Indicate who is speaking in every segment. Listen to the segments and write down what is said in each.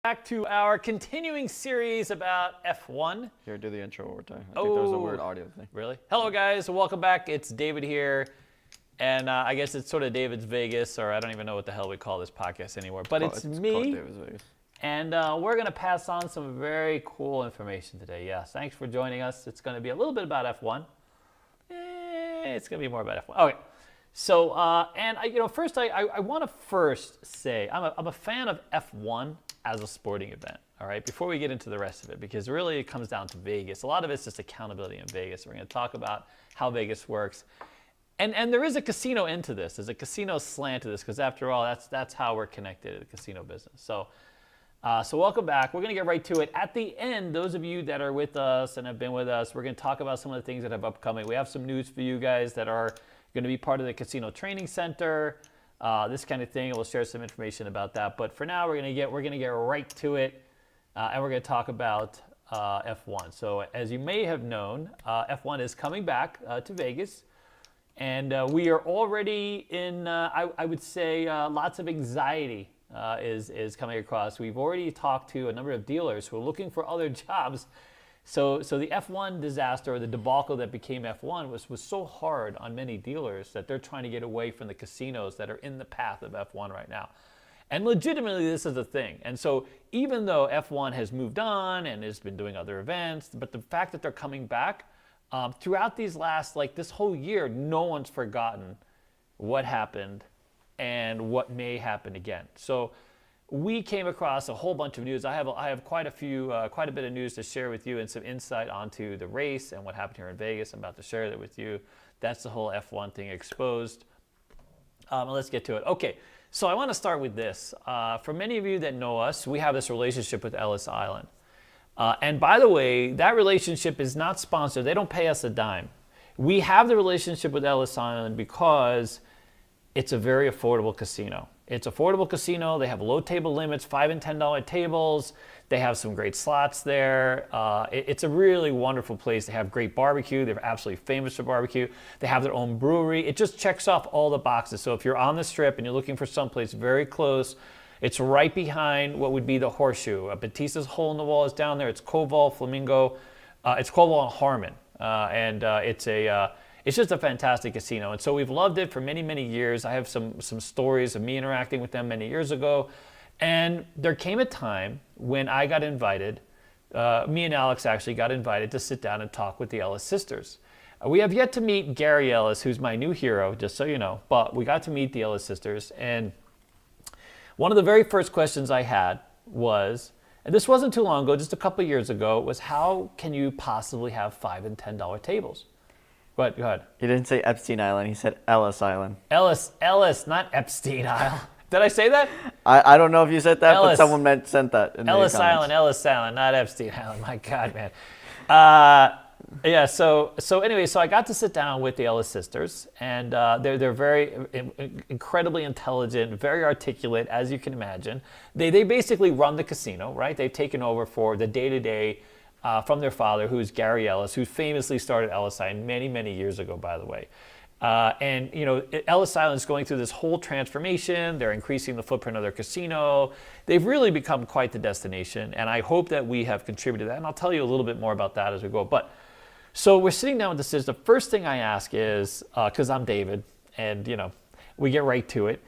Speaker 1: Back to our continuing series about F1.
Speaker 2: Here, do the intro one more time. I think there was a weird audio thing.
Speaker 1: Really? Hello, guys. Welcome back. It's David here. And I guess it's sort of David's Vegas, or I don't even know what the hell we call this podcast anymore. But it's me.
Speaker 2: Called David's Vegas.
Speaker 1: And we're going to pass on some very cool information today. Yes, thanks for joining us. It's going to be a little bit about F1. It's going to be more about F1. Okay. So, first I want to first say I'm a fan of F1 as a sporting event, all right, before we get into the rest of it, because really it comes down to Vegas. A lot of it's just accountability in Vegas. We're going to talk about how Vegas works. And there is a casino into this. There's a casino slant to this, because after all, that's how we're connected to the casino business. So welcome back. We're going to get right to it. At the end, those of you that are with us and have been with us, we're going to talk about some of the things that have upcoming. We have some news for you guys that are going to be part of the casino training center, this kind of thing. We'll share some information about that. But for now, we're going to get right to it, and we're going to talk about F1. So as you may have known, F1 is coming back to Vegas, and we are already in. I would say lots of anxiety is coming across. We've already talked to a number of dealers who are looking for other jobs. So the F1 disaster, or the debacle that became F1, was so hard on many dealers that they're trying to get away from the casinos that are in the path of F1 right now. And legitimately, this is a thing. And so even though F1 has moved on and has been doing other events, but the fact that they're coming back, throughout these last, this whole year, no one's forgotten what happened and what may happen again. So we came across a whole bunch of news. I have quite a bit of news to share with you, and some insight onto the race and what happened here in Vegas. I'm about to share that with you. That's the whole F1 thing exposed. Let's get to it. Okay, so I want to start with this. For many of you that know us, we have this relationship with Ellis Island. And by the way, that relationship is not sponsored. They don't pay us a dime. We have the relationship with Ellis Island because it's a very affordable casino. It's affordable casino. They have low table limits, $5 and $10 tables. They have some great slots there. It's a really wonderful place. They have great barbecue. They're absolutely famous for barbecue. They have their own brewery. It just checks off all the boxes. So if you're on the Strip and you're looking for someplace very close, it's right behind what would be the Horseshoe. Batista's Hole in the Wall is down there. It's Koval, Flamingo. It's Koval and Harmon. It's just a fantastic casino. And so we've loved it for many, many years. I have some stories of me interacting with them many years ago. And there came a time when I got invited, me and Alex actually got invited to sit down and talk with the Ellis sisters. We have yet to meet Gary Ellis, who's my new hero, just so you know. But we got to meet the Ellis sisters. And one of the very first questions I had was, and this wasn't too long ago, just a couple of years ago, was how can you possibly have $5 and $10 tables? Go ahead.
Speaker 2: He didn't say Epstein Island. He said Ellis Island.
Speaker 1: Ellis, not Epstein Island. Did I say that?
Speaker 2: I don't know if you said that, but someone sent that in
Speaker 1: Ellis
Speaker 2: the comments.
Speaker 1: Ellis Island, not Epstein Island. My God, man. So anyway, so I got to sit down with the Ellis sisters, and they're very incredibly intelligent, very articulate, as you can imagine. They basically run the casino, right? They've taken over for the day-to-day from their father, who's Gary Ellis, who famously started Ellis Island many, many years ago, by the way. And Ellis Island is going through this whole transformation. They're increasing the footprint of their casino. They've really become quite the destination, and I hope that we have contributed to that. And I'll tell you a little bit more about that as we go. But so we're sitting down with the sisters. The first thing I ask is, because I'm David, and we get right to it.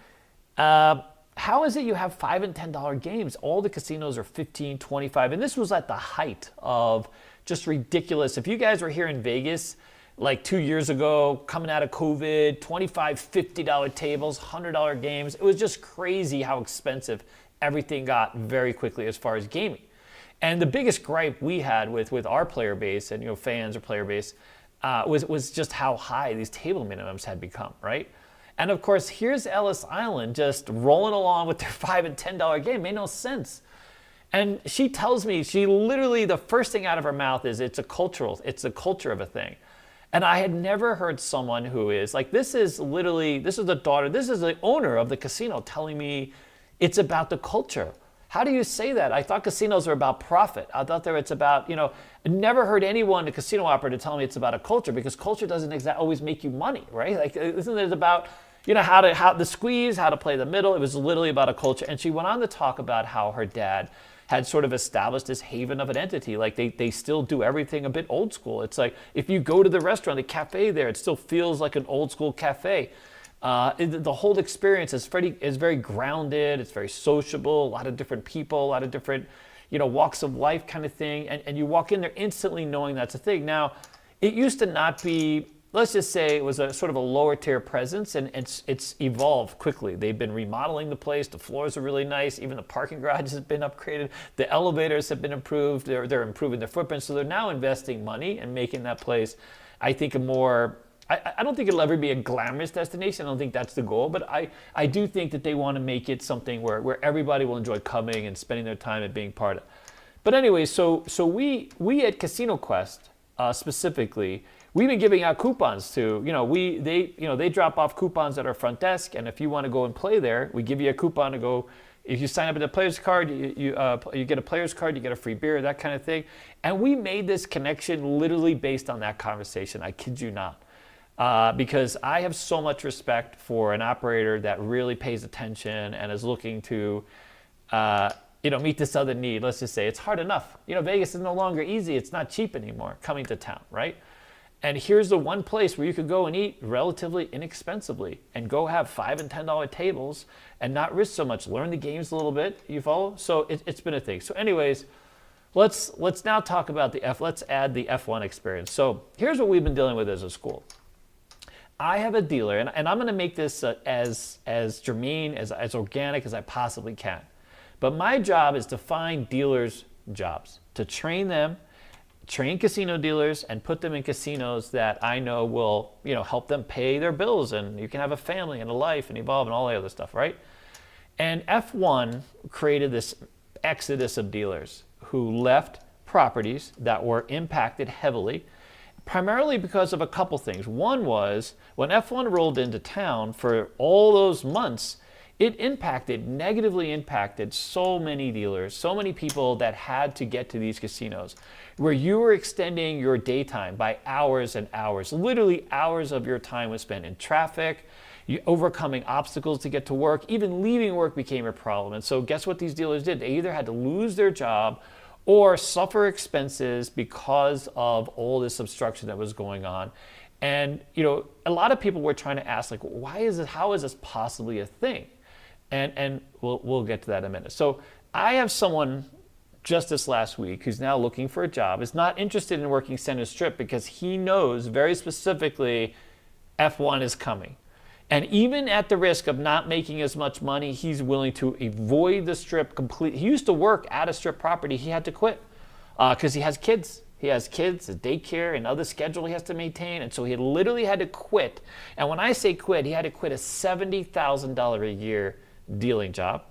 Speaker 1: How is it you have $5 and $10 games? All the casinos are $15, $25, and this was at the height of just ridiculous. If you guys were here in Vegas like 2 years ago, coming out of COVID, $25, $50 tables, $100 games, it was just crazy how expensive everything got very quickly as far as gaming. And the biggest gripe we had with our player base and fans or player base was just how high these table minimums had become, right? And of course, here's Ellis Island just rolling along with their $5 and $10 game. Made no sense. And she tells me, she literally, the first thing out of her mouth is, it's a culture of a thing. And I had never heard someone who is like, this is the daughter, this is the owner of the casino telling me it's about the culture. How do you say that? I thought casinos are about profit. I thought it's about, I never heard anyone, a casino operator, tell me it's about a culture, because culture doesn't always make you money, right? Like, isn't it about, how the squeeze, how to play the middle? It was literally about a culture. And she went on to talk about how her dad had sort of established this haven of an entity. Like they still do everything a bit old school. It's like if you go to the restaurant, the cafe there, it still feels like an old school cafe. The whole experience is very grounded. It's very sociable. A lot of different people, a lot of different, walks of life kind of thing. And you walk in there instantly knowing that's a thing. Now, it used to not be. Let's just say it was a sort of a lower tier presence, and it's evolved quickly. They've been remodeling the place. The floors are really nice. Even the parking garage has been upgraded. The elevators have been improved. They're improving their footprint. So they're now investing money and making that place, I think, a more. I don't think it'll ever be a glamorous destination. I don't think that's the goal, but I do think that they want to make it something where everybody will enjoy coming and spending their time and being part of it. But anyway, so we at Casino Quest specifically. We've been giving out coupons to, they drop off coupons at our front desk, and if you want to go and play there, we give you a coupon to go. If you sign up at the player's card, you get a player's card, you get a free beer, that kind of thing. And we made this connection literally based on that conversation. I kid you not, because I have so much respect for an operator that really pays attention and is looking to, meet this other need. Let's just say it's hard enough. Vegas is no longer easy. It's not cheap anymore coming to town, right? And here's the one place where you could go and eat relatively inexpensively and go have $5 and $10 tables and not risk so much. Learn the games a little bit. You follow? So it's been a thing. So anyways, let's now talk about let's add the F1 experience. So here's what we've been dealing with as a school. I have a dealer, and I'm going to make this as germane, as organic as I possibly can. But my job is to find dealers' jobs, to train them, train casino dealers and put them in casinos that I know will, help them pay their bills, and you can have a family and a life and evolve and all the other stuff, right? And F1 created this exodus of dealers who left properties that were impacted heavily, primarily because of a couple things. One was when F1 rolled into town for all those months, it negatively impacted so many dealers, so many people that had to get to these casinos, where you were extending your daytime by hours and hours. Literally hours of your time was spent in traffic, overcoming obstacles to get to work. Even leaving work became a problem. And so guess what these dealers did? They either had to lose their job or suffer expenses because of all this obstruction that was going on. And a lot of people were trying to ask, like, how is this possibly a thing? And we'll get to that in a minute. So I have someone just this last week who's now looking for a job, is not interested in working Center Strip because he knows very specifically F1 is coming. And even at the risk of not making as much money, he's willing to avoid the Strip completely. He used to work at a Strip property. He had to quit because he has kids. He has kids, a daycare, and other schedule he has to maintain. And so he literally had to quit. And when I say quit, he had to quit a $70,000 a year dealing job,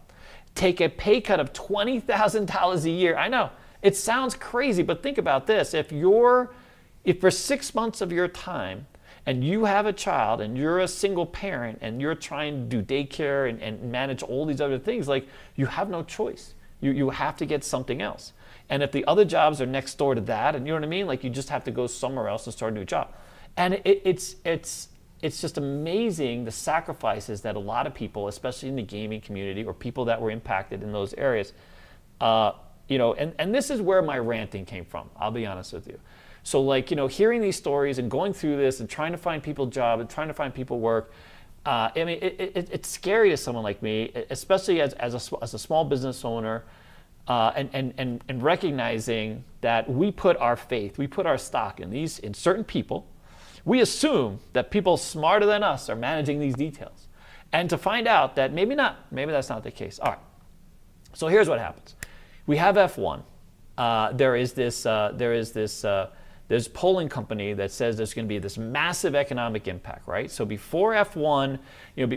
Speaker 1: take a pay cut of $20,000 a year. I know it sounds crazy, but think about this. If for 6 months of your time and you have a child and you're a single parent and you're trying to do daycare and manage all these other things, like, you have no choice. You have to get something else. And if the other jobs are next door to that, and you know what I mean? Like, you just have to go somewhere else and start a new job. And it's just amazing the sacrifices that a lot of people, especially in the gaming community or people that were impacted in those areas, and this is where my ranting came from, I'll be honest with you. So like, hearing these stories and going through this and trying to find people jobs and trying to find people work, it's scary to someone like me, especially as a small business owner, and recognizing that we put our faith, we put our stock in certain people. We assume that people smarter than us are managing these details, and to find out that maybe that's not the case. All right. So here's what happens: we have F1. There's polling company that says there's going to be this massive economic impact, right? So before F1,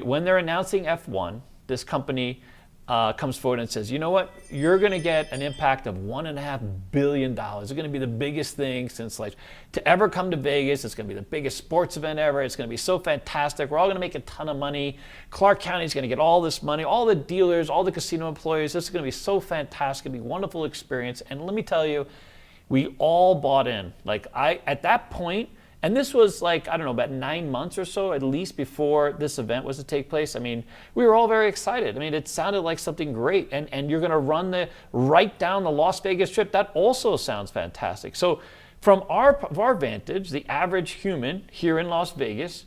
Speaker 1: when they're announcing F1, this company comes forward and says, you know what, you're going to get an impact of $1.5 billion. It's going to be the biggest thing since to ever come to Vegas. It's going to be the biggest sports event ever. It's going to be so fantastic. We're all going to make a ton of money. Clark County is going to get all this money, all the dealers, all the casino employees. This is going to be so fantastic. It's going to be a wonderful experience. And let me tell you, we all bought in. At that point, And this was like, I don't know, about 9 months or so, at least, before this event was to take place. I mean, we were all very excited. I mean, it sounded like something great. And you're going to run right down the Las Vegas Strip. That also sounds fantastic. So from our vantage, the average human here in Las Vegas,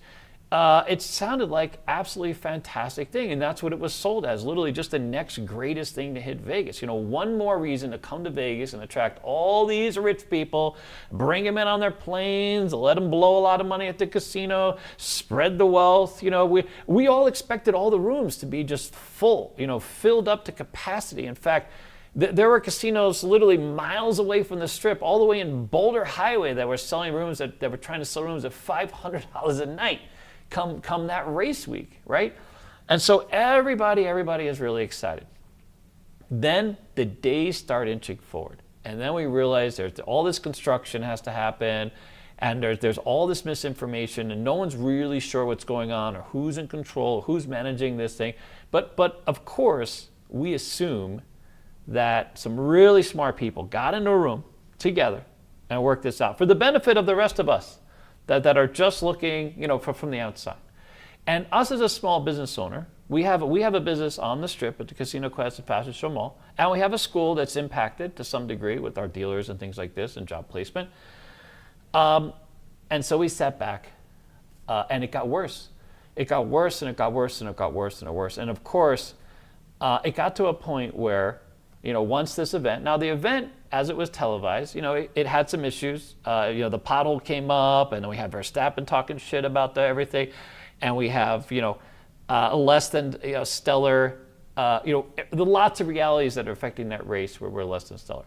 Speaker 1: it sounded like absolutely fantastic thing, and that's what it was sold as, literally just the next greatest thing to hit Vegas. You know, one more reason to come to Vegas and attract all these rich people, bring them in on their planes, let them blow a lot of money at the casino, spread the wealth. You know, we all expected all the rooms to be just full, you know, filled up to capacity. In fact, there were casinos literally miles away from the Strip, all the way in Boulder Highway, that were selling rooms that were trying to sell rooms at $500 a night. Come that race week, right? And so everybody is really excited. Then the days start inching forward. And then we realize there's all this construction has to happen, and there's all this misinformation, and no one's really sure what's going on or who's in control, who's managing this thing. But of course, we assume that some really smart people got into a room together and worked this out for the benefit of the rest of us that are just looking, you know, from the outside. And us as a small business owner, we have a business on the Strip at the Casino Quest and Fashion Show Mall, and we have a school that's impacted to some degree with our dealers and things like this and job placement. And so we sat back, and it got worse. It got worse, and it got worse, and it got worse, and it got worse. And of course, it got to a point where, you know, once this event, now the event, as it was televised, you know, it had some issues. You know, the pothole came up, and then we had Verstappen talking shit about everything, and we have, you know, less than stellar, you know, the lots of realities that are affecting that race were less than stellar.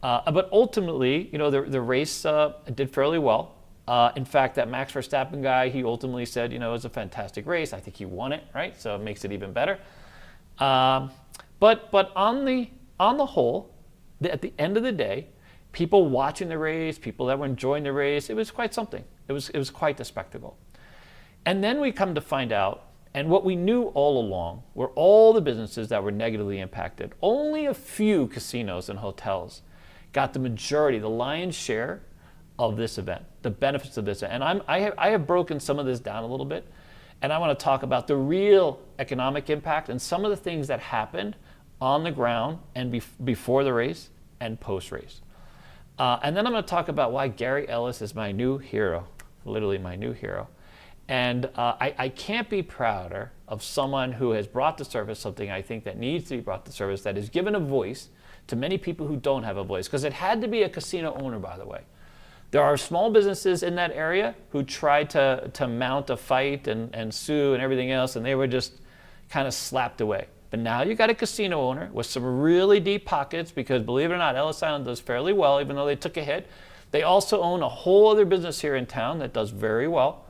Speaker 1: But ultimately, you know, the race did fairly well. In fact, that Max Verstappen guy, he ultimately said, you know, it was a fantastic race. I think he won it, right? So it makes it even better. But on the whole, at the end of the day, people watching the race, people that were enjoying the race, it was quite something. It was quite the spectacle. And then we come to find out, and what we knew all along were all the businesses that were negatively impacted. Only a few casinos and hotels got the majority, the lion's share of this event, the benefits of this. And I have broken some of this down a little bit, and I want to talk about the real economic impact and some of the things that happened on the ground and before the race and post-race. And then I'm going to talk about why Gary Ellis is my new hero, literally my new hero. And I can't be prouder of someone who has brought to service something I think that needs to be brought to service, that has given a voice to many people who don't have a voice. Because it had to be a casino owner, by the way. There are small businesses in that area who tried to mount a fight and sue and everything else, and they were just kind of slapped away. But now you got a casino owner with some really deep pockets, because believe it or not, Ellis Island does fairly well, even though they took a hit. They also own a whole other business here in town that does very well.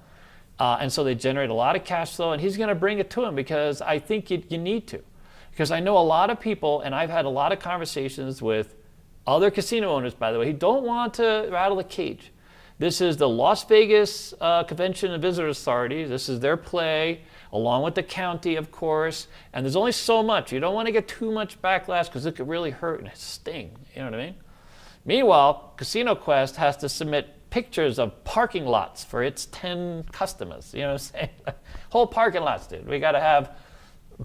Speaker 1: And so they generate a lot of cash flow, and he's going to bring it to him, because I think you need to. Because I know a lot of people, and I've had a lot of conversations with other casino owners, by the way, who don't want to rattle the cage. This is the Las Vegas Convention and Visitors Authority. This is their play, along with the county, of course. And there's only so much. You don't want to get too much backlash, because it could really hurt and sting. You know what I mean? Meanwhile, Casino Quest has to submit pictures of parking lots for its 10 customers. You know what I'm saying? Whole parking lots, dude. We got to have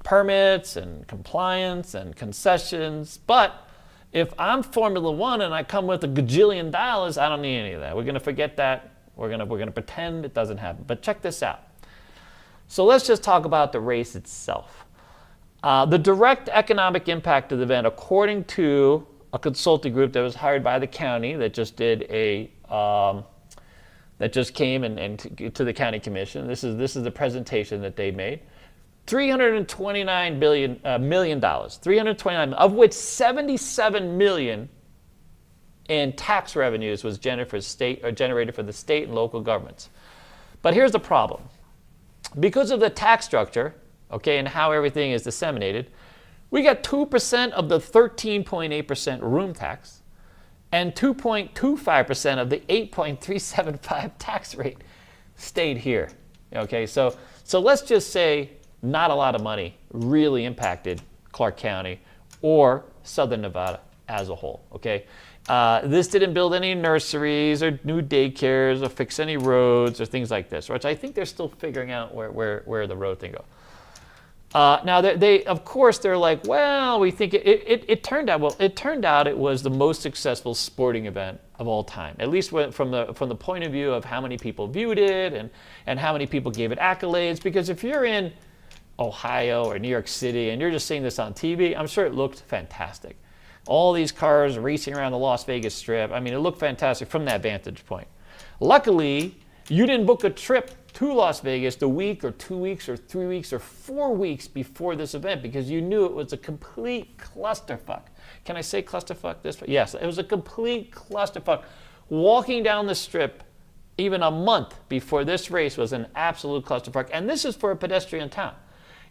Speaker 1: permits and compliance and concessions. But if I'm Formula One and I come with $1 gajillion, I don't need any of that. We're going to forget that. We're going to pretend it doesn't happen. But check this out. So let's just talk about the race itself. The direct economic impact of the event, according to a consulting group that was hired by the county that just did that just came and to the county commission. This is the presentation that they made. $329 million, 329, of which 77 million in tax revenues was generated for the state and local governments. But here's the problem. Because of the tax structure, okay, and how everything is disseminated, we got 2% of the 13.8% room tax and 2.25% of the 8.375 tax rate stayed here. Okay, so let's just say not a lot of money really impacted Clark County or Southern Nevada as a whole, okay? This didn't build any nurseries or new daycares or fix any roads or things like this, which I think they're still figuring out where the road thing goes. Now they of course they're like, well, we think it turned out it was the most successful sporting event of all time, at least from the point of view of how many people viewed it and how many people gave it accolades. Because if you're in Ohio or New York City and you're just seeing this on TV, I'm sure it looked fantastic. All these cars racing around the Las Vegas Strip. I mean, it looked fantastic from that vantage point. Luckily, you didn't book a trip to Las Vegas the week or 2 weeks or 3 weeks or 4 weeks before this event because you knew it was a complete clusterfuck. Can I say clusterfuck this way? Yes, it was a complete clusterfuck. Walking down the Strip even a month before this race was an absolute clusterfuck. And this is for a pedestrian town.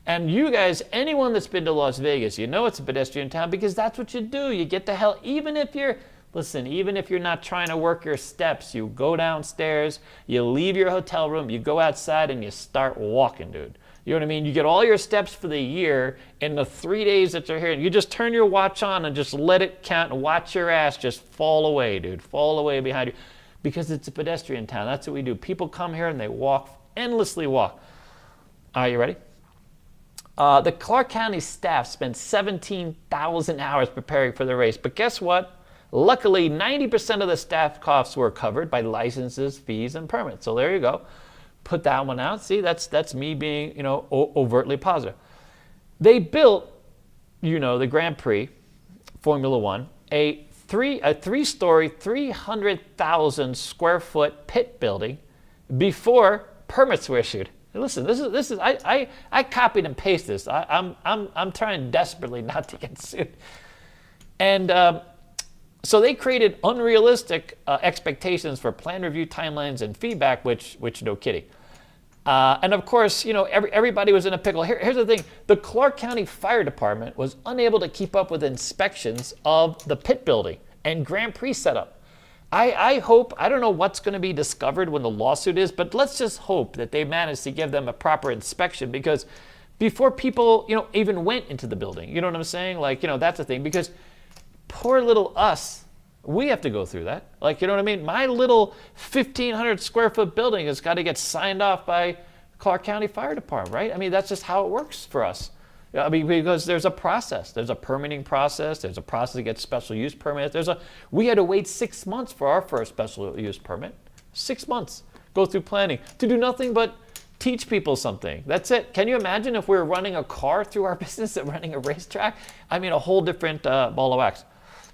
Speaker 1: And you guys, anyone that's been to Las Vegas, you know it's a pedestrian town because that's what you do. You get the hell, even if you're not trying to work your steps, you go downstairs, you leave your hotel room, you go outside and you start walking, dude. You know what I mean? You get all your steps for the year in the 3 days that you're here. You just turn your watch on and just let it count and watch your ass just fall away, dude. Fall away behind you. Because it's a pedestrian town. That's what we do. People come here and they walk, endlessly walk. Are you ready? The Clark County staff spent 17,000 hours preparing for the race. But guess what? Luckily, 90% of the staff costs were covered by licenses, fees, and permits. So there you go. Put that one out. See, that's me being, overtly positive. They built, the Grand Prix, Formula One, a three-story, 300,000 square foot pit building before permits were issued. Listen, this is I copied and pasted this. I'm trying desperately not to get sued. And so they created unrealistic expectations for plan review timelines and feedback, which no kidding. And of course, everybody was in a pickle. Here's the thing. The Clark County Fire Department was unable to keep up with inspections of the pit building and Grand Prix setup. I hope, I don't know what's going to be discovered when the lawsuit is, but let's just hope that they manage to give them a proper inspection because before people, even went into the building, you know what I'm saying? That's the thing because poor little us, we have to go through that. You know what I mean? My little 1,500 square foot building has got to get signed off by Clark County Fire Department, right? I mean, that's just how it works for us. I mean, because there's a process. There's a permitting process. There's a process to get special use permits. We had to wait 6 months for our first special use permit. 6 months. Go through planning to do nothing but teach people something. That's it. Can you imagine if we were running a car through our business and running a racetrack? I mean, a whole different ball of wax.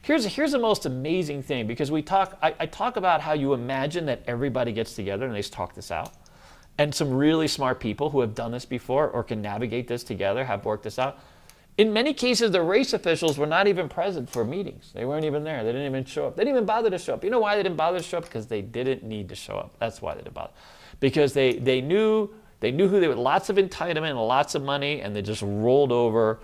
Speaker 1: Here's the most amazing thing because I talk about how you imagine that everybody gets together and they talk this out. And some really smart people who have done this before or can navigate this together have worked this out. In many cases, the race officials were not even present for meetings. They weren't even there. They didn't even show up. They didn't even bother to show up. You know why they didn't bother to show up? Because they didn't need to show up. That's why they didn't bother. Because they knew who they were, lots of entitlement and lots of money, and they just rolled over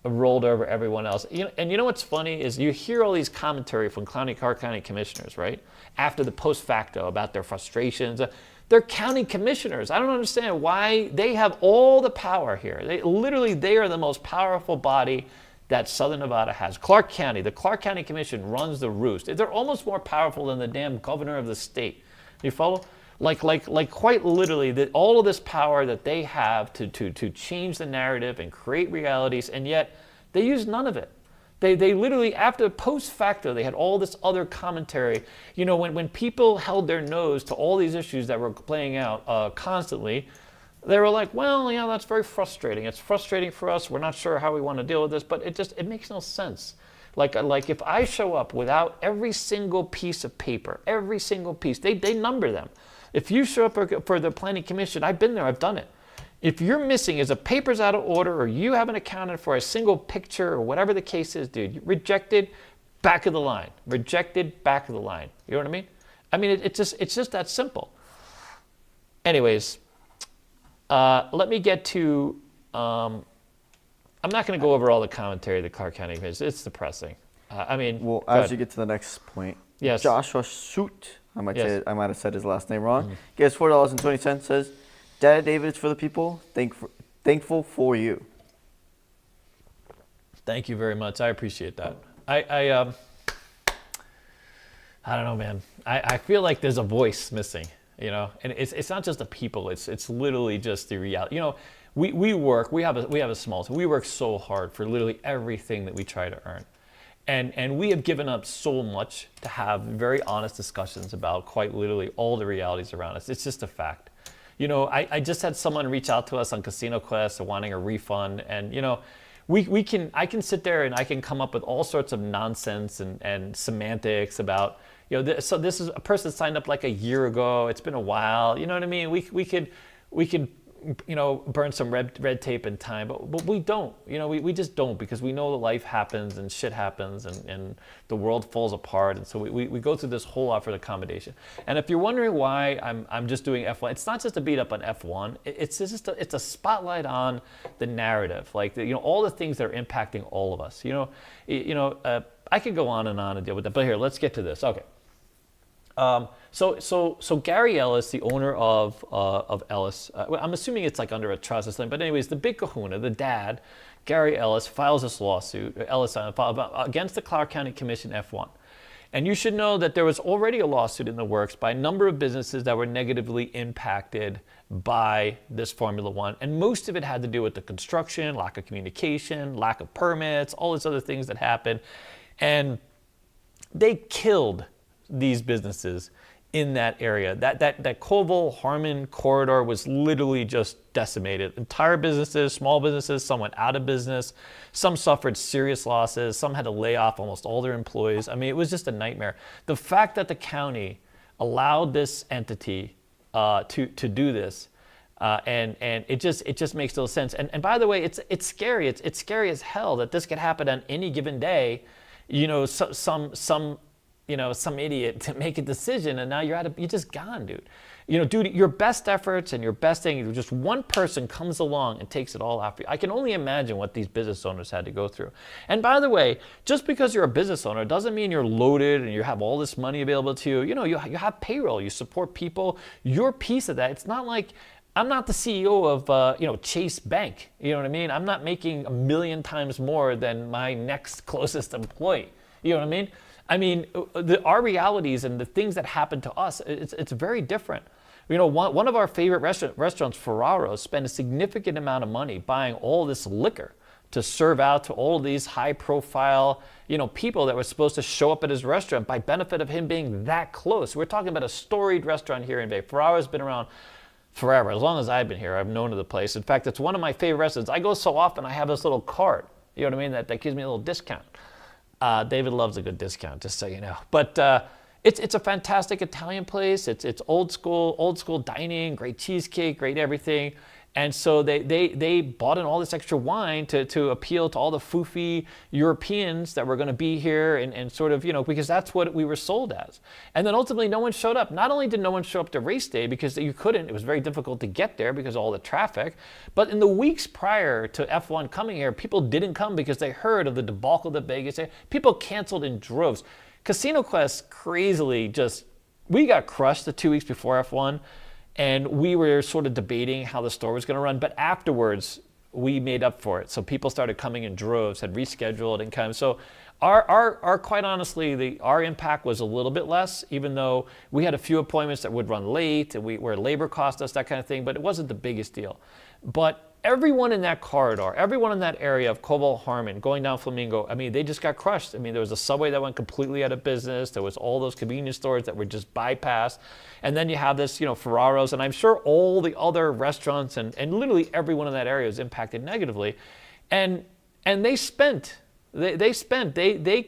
Speaker 1: everyone else. And you know what's funny is you hear all these commentary from Clark County commissioners, right? After the post facto about their frustrations. They're county commissioners. I don't understand why they have all the power here. They are the most powerful body that Southern Nevada has. Clark County, the Clark County Commission runs the roost. They're almost more powerful than the damn governor of the state. You follow? Like quite literally, all of this power that they have to change the narrative and create realities, and yet they use none of it. They literally, after post facto, they had all this other commentary. When people held their nose to all these issues that were playing out constantly, they were like, well, that's very frustrating. It's frustrating for us. We're not sure how we want to deal with this, but it makes no sense. Like if I show up without every single piece of paper, every single piece, they number them. If you show up for the planning commission, I've been there, I've done it. If you're missing, is a paper's out of order or you haven't accounted for a single picture or whatever the case is, dude, rejected, back of the line. Rejected, back of the line. You know what I mean? I mean, it's just that simple. Anyways, let me get to, I'm not going to go over all the commentary of the Clark County Commission. It's depressing.
Speaker 2: Well, as you get to the next point,
Speaker 1: yes.
Speaker 2: Joshua Shoot, I might have said his last name wrong,
Speaker 1: Mm-hmm.
Speaker 2: gets $4.20, says, Data David is for the people, thankful for you.
Speaker 1: Thank you very much. I appreciate that. I don't know, man. I feel like there's a voice missing, you know, and it's not just the people. It's literally just the reality. You know, we have a small team. We work so hard for literally everything that we try to earn, and we have given up so much to have very honest discussions about quite literally all the realities around us. It's just a fact. You know, I just had someone reach out to us on Casino Quest wanting a refund, and you know. I can sit there and I can come up with all sorts of nonsense and semantics about, you know, so this is a person signed up like a year ago. It's been a while. You know what I mean? We could, you know, burn some red tape and time, but we don't. You know, we just don't, because we know that life happens and shit happens and the world falls apart. And so we go through this whole offered accommodation. And if you're wondering why I'm just doing F1, it's not just a beat up on F1. It's a spotlight on the narrative, like you know, all the things that are impacting all of us. You know, I could go on and deal with that, but here, let's get to this. Okay. So Gary Ellis, the owner of Ellis, I'm assuming it's like under a trust or something, but anyways, the big kahuna, the dad, Gary Ellis, files this lawsuit, Ellis Island, against the Clark County Commission F1. And you should know that there was already a lawsuit in the works by a number of businesses that were negatively impacted by this Formula One. And most of it had to do with the construction, lack of communication, lack of permits, all these other things that happened. And they killed these businesses in that area. That Colville-Harmon corridor was literally just decimated. Entire businesses, small businesses, some went out of business, some suffered serious losses, some had to lay off almost all their employees. I mean, it was just a nightmare. The fact that the county allowed this entity to do this, and it just makes no sense. And by the way, it's scary. It's scary as hell that this could happen on any given day. You know, some idiot to make a decision, and now you're just gone, dude. You know, dude, your best efforts and your best thing, just one person comes along and takes it all after you. I can only imagine what these business owners had to go through. And by the way, just because you're a business owner doesn't mean you're loaded and you have all this money available to you. You know, you have payroll, you support people, you're a piece of that. It's not like I'm not the CEO of Chase Bank. You know what I mean? I'm not making 1 million times more than my next closest employee. You know what I mean? I mean, our realities and the things that happen to us, it's very different. You know, one of our favorite restaurants, Ferraro's, spent a significant amount of money buying all this liquor to serve out to all these high-profile, you know, people that were supposed to show up at his restaurant by benefit of him being that close. We're talking about a storied restaurant here in Bay. Ferraro's been around forever. As long as I've been here, I've known of the place. In fact, it's one of my favorite restaurants. I go so often, I have this little card, you know what I mean, that gives me a little discount. David loves a good discount, just so you know. But it's a fantastic Italian place. It's old school dining, great cheesecake, great everything. And so they bought in all this extra wine to appeal to all the foofy Europeans that were going to be here and sort of, you know, because that's what we were sold as. And then ultimately no one showed up. Not only did no one show up to race day because you couldn't, it was very difficult to get there because of all the traffic, but in the weeks prior to F1 coming here, people didn't come because they heard of the debacle that Vegas had. People canceled in droves. Casino Quest crazily we got crushed the 2 weeks before F1. And we were sort of debating how the store was going to run. But afterwards, we made up for it. So people started coming in droves, had rescheduled and kind of. So our quite honestly, our impact was a little bit less, even though we had a few appointments that would run late and where labor cost us, that kind of thing. But it wasn't the biggest deal. But everyone in that corridor, everyone in that area of Colville-Harmon, going down Flamingo, I mean, they just got crushed. I mean, there was a subway that went completely out of business. There was all those convenience stores that were just bypassed. And then you have this, you know, Ferraro's, and I'm sure all the other restaurants and literally everyone in that area is impacted negatively. And they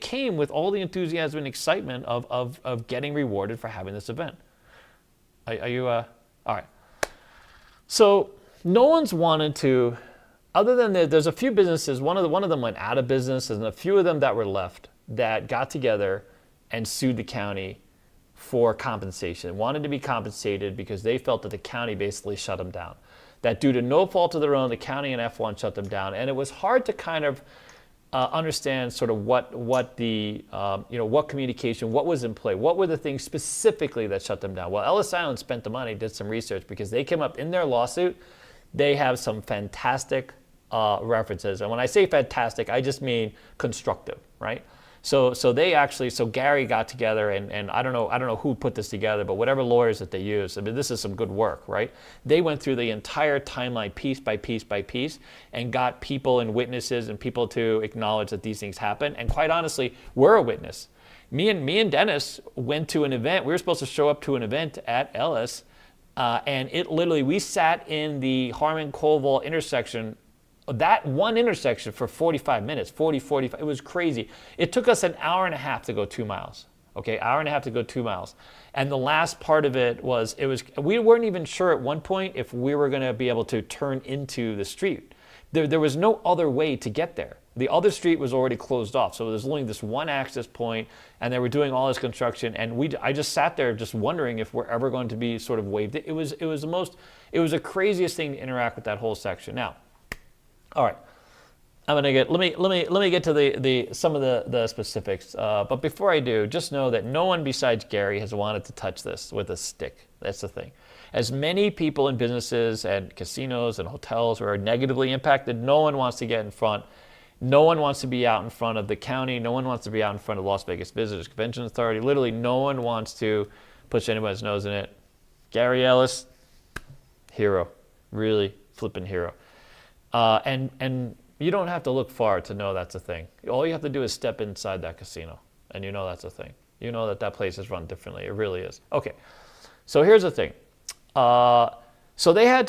Speaker 1: came with all the enthusiasm and excitement of getting rewarded for having this event. Are you, all right. So no one's wanted to, other than there's a few businesses, one of them went out of business, and a few of them that were left that got together and sued the county for compensation, wanted to be compensated because they felt that the county basically shut them down. That due to no fault of their own, the county and F1 shut them down. And it was hard to kind of understand sort of what communication, what was in play, what were the things specifically that shut them down. Well, Ellis Island spent the money, did some research, because they came up in their lawsuit. They have some fantastic references. And when I say fantastic, I just mean constructive, right? So Gary got together, and I don't know who put this together, but whatever lawyers that they used, I mean, this is some good work, right? They went through the entire timeline piece by piece by piece and got people and witnesses and people to acknowledge that these things happen. And quite honestly, we're a witness. Me and Dennis went to an event. We were supposed to show up to an event at Ellis, and it literally, we sat in the Harmon-Koval intersection, that one intersection, for 45 minutes, 45. It was crazy. It took us an hour and a half to go 2 miles. Okay, hour and a half to go 2 miles. And the last part of it was, we weren't even sure at one point if we were going to be able to turn into the street. There was no other way to get there. The other street was already closed off, so there's only this one access point, and they were doing all this construction. And I just sat there just wondering if we're ever going to be sort of waived. It was the craziest thing to interact with that whole section. Now, all right, let me get to some of the specifics. But before I do, just know that no one besides Gary has wanted to touch this with a stick. That's the thing. As many people in businesses and casinos and hotels who are negatively impacted, no one wants to get in front. No one wants to be out in front of the county. No one wants to be out in front of Las Vegas Visitors Convention Authority. Literally, no one wants to push anybody's nose in it. Gary Ellis, hero, really flipping hero. And you don't have to look far to know that's a thing. All you have to do is step inside that casino, and you know that's a thing. You know that place is run differently. It really is. Okay, so here's the thing. So they had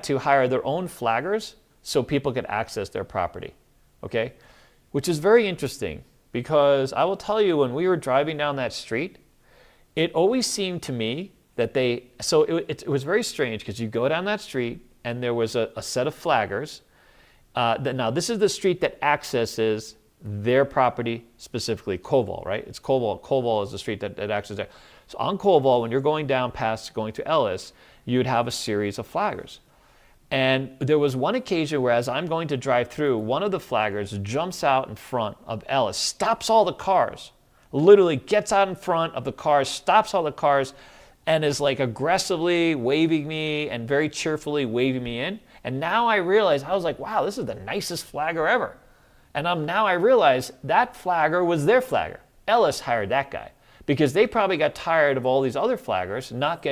Speaker 1: to hire their own flaggers so people could access their property, okay? Which is very interesting, because I will tell you, when we were driving down that street, it always seemed to me that it was very strange, because you go down that street and there was a set of flaggers. Now this is the street that accesses their property, specifically Koval, right? It's Koval. Koval is the street that accesses there. So on Koval, when you're going down past going to Ellis, you'd have a series of flaggers. And there was one occasion where, as I'm going to drive through, one of the flaggers jumps out in front of Ellis, stops all the cars, literally gets out in front of the cars, stops all the cars, and is like aggressively waving me and very cheerfully waving me in. And now I realize, I was like, wow, this is the nicest flagger ever. And now I realize that flagger was their flagger. Ellis hired that guy, because they probably got tired of all these other flaggers not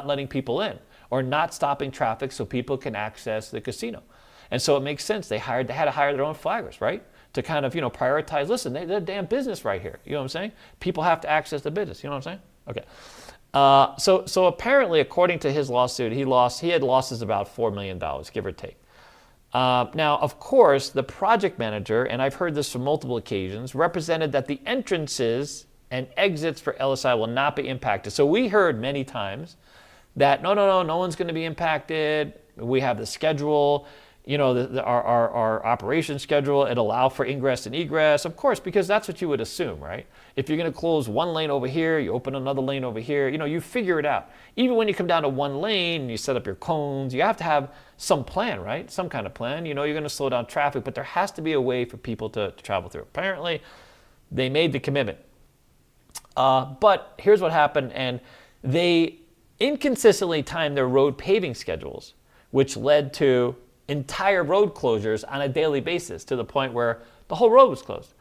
Speaker 1: letting people in, or not stopping traffic so people can access the casino. And so it makes sense. They had to hire their own flaggers, right? To kind of, prioritize, listen, they're a damn business right here. You know what I'm saying? People have to access the business. You know what I'm saying? Okay. So apparently, according to his lawsuit, he had losses about $4 million, give or take. Now, of course, the project manager, and I've heard this from multiple occasions, represented that the entrances and exits for Ellis Island will not be impacted. So we heard many times that no one's going to be impacted. We have the schedule, our operation schedule. It allow for ingress and egress, of course, because that's what you would assume, right? If you're going to close one lane over here, you open another lane over here. You figure it out. Even when you come down to one lane and you set up your cones, you have to have some plan, right? Some kind of plan. You're going to slow down traffic, but there has to be a way for people to travel through. Apparently, they made the commitment. But here's what happened, and they inconsistently timed their road paving schedules, which led to entire road closures on a daily basis, to the point where the whole road was closed.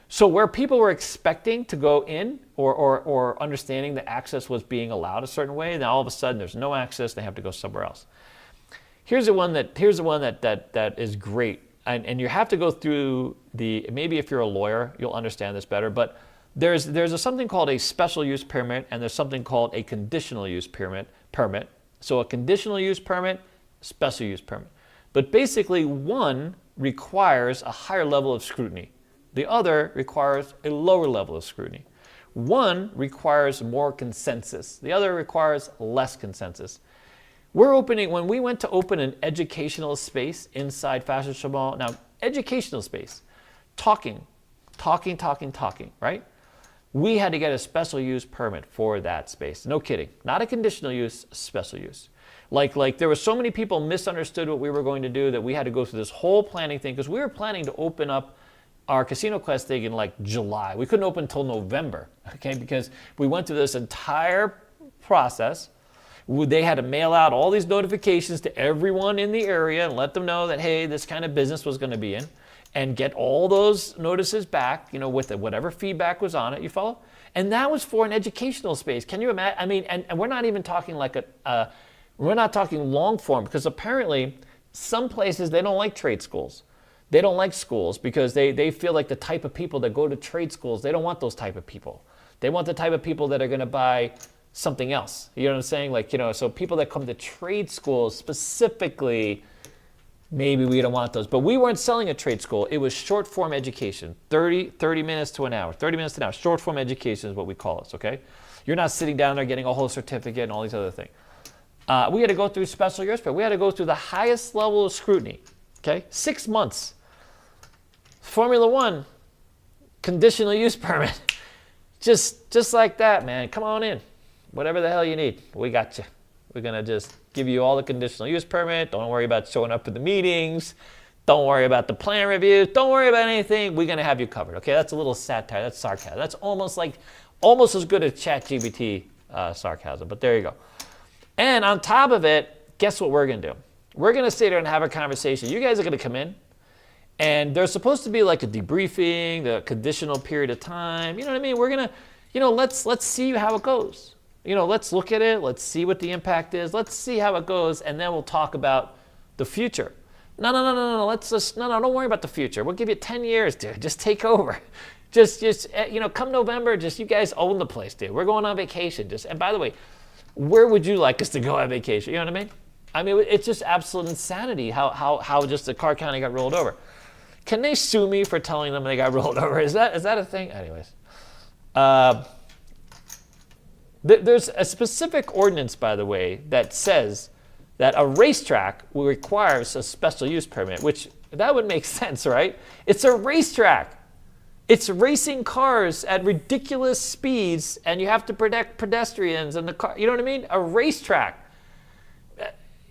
Speaker 1: So where people were expecting to go in, or understanding that access was being allowed a certain way, then all of a sudden there's no access, they have to go somewhere else. Here's the one that is great, and you have to go through maybe if you're a lawyer, you'll understand this better, but there's something called a special use permit, and there's something called a conditional use permit. So a conditional use permit, special use permit. But basically, one requires a higher level of scrutiny. The other requires a lower level of scrutiny. One requires more consensus. The other requires less consensus. When we went to open an educational space inside Fashion Show Mall, now educational space, talking, right? We had to get a special use permit for that space. No kidding. Not a conditional use, special use. Like there were so many people misunderstood what we were going to do that we had to go through this whole planning thing, because we were planning to open up our Casino Quest thing in like July. We couldn't open until November, okay? Because we went through this entire process. They had to mail out all these notifications to everyone in the area and let them know that, hey, this kind of business was going to be in. and get all those notices back, you know, with whatever feedback was on it, you follow? And that was for an educational space. Can you imagine? I mean, and we're not even talking like we're not talking long form, because apparently some places, they don't like trade schools. They don't like schools because they feel like the type of people that go to trade schools, they don't want those type of people. They want the type of people that are going to buy something else. You know what I'm saying? Like, you know, so people that come to trade schools specifically, maybe we don't want those. But we weren't selling a trade school. It was short form education, 30 minutes to an hour. 30 minutes to an hour. Short form education is what we call it, okay? You're not sitting down there getting a whole certificate and all these other things. We had to go through special years, but we had to go through the highest level of scrutiny, okay? 6 months. Formula One, conditional use permit. Just like that, man. Come on in. Whatever the hell you need, we got you. We're going to just give you all the conditional use permit. Don't worry about showing up for the meetings. Don't worry about the plan reviews. Don't worry about anything. We're going to have you covered, okay? That's a little satire. That's sarcasm. That's almost as good as ChatGPT sarcasm, but there you go. And on top of it, guess what we're going to do? We're going to sit there and have a conversation. You guys are going to come in, and there's supposed to be like a debriefing, the conditional period of time. You know what I mean? We're going to, you know, let's see how it goes. You know, let's look at it. Let's see what the impact is. Let's see how it goes, and then we'll talk about the future. No. Don't worry about the future. We'll give you 10 years, dude. Just take over. Just you know, come November, just you guys own the place, dude. We're going on vacation. And by the way, where would you like us to go on vacation? You know what I mean? I mean, it's just absolute insanity how just the Clark County got rolled over. Can they sue me for telling them they got rolled over? Is that a thing? Anyways. There's a specific ordinance, by the way, that says that a racetrack requires a special use permit, which that would make sense, right? It's a racetrack. It's racing cars at ridiculous speeds, and you have to protect pedestrians and the car. You know what I mean? A racetrack.